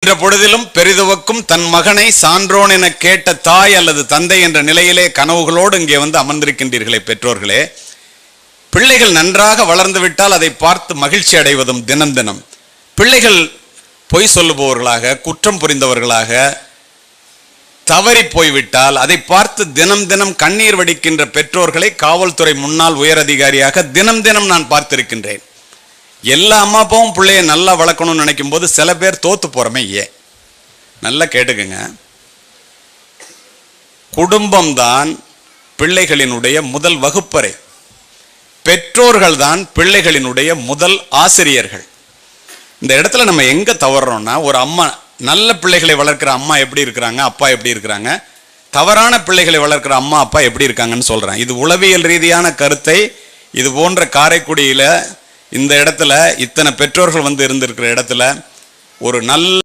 ஈன்ற பொழுதிலும் பெரிதுவக்கும் தன் மகனை சான்றோன் என கேட்ட தாய் அல்லது தந்தை என்ற நிலையிலே கனவுகளோடு இங்கே வந்து அமர்ந்திருக்கின்றீர்களே பெற்றோர்களே, பிள்ளைகள் நன்றாக வளர்ந்து விட்டால் அதை பார்த்து மகிழ்ச்சி அடைவதும் தினம் தினம், பிள்ளைகள் பொய் சொல்லுபவர்களாக குற்றம் புரிந்தவர்களாக தவறி போய்விட்டால் அதை பார்த்து தினம் தினம் கண்ணீர் வடிக்கின்ற பெற்றோர்களை காவல்துறை முன்னாள் உயர் அதிகாரியாக தினம் தினம் நான் பார்த்திருக்கின்றேன். எல்லா அம்மா அப்பாவும் பிள்ளைய நல்லா வளர்க்கணும்னு நினைக்கும் போது சில பேர் தோத்து போறமே. ஏன் நல்லா கேட்டுக்குங்க, குடும்பம்தான் பிள்ளைகளினுடைய முதல் வகுப்பறை, பெற்றோர்கள் தான் பிள்ளைகளினுடைய முதல் ஆசிரியர்கள். இந்த இடத்துல நம்ம எங்க தவறுறோம்னா, ஒரு அம்மா நல்ல பிள்ளைகளை வளர்க்கிற அம்மா எப்படி இருக்கிறாங்க, அப்பா எப்படி இருக்கிறாங்க, தவறான பிள்ளைகளை வளர்க்கிற அம்மா அப்பா எப்படி இருக்காங்கன்னு சொல்றேன். இது உளவியல் ரீதியான கருத்தை இது போன்ற காரைக்குடியில இந்த இடத்துல இத்தனை பெற்றோர்கள் வந்து இருந்திருக்கிற இடத்துல ஒரு நல்ல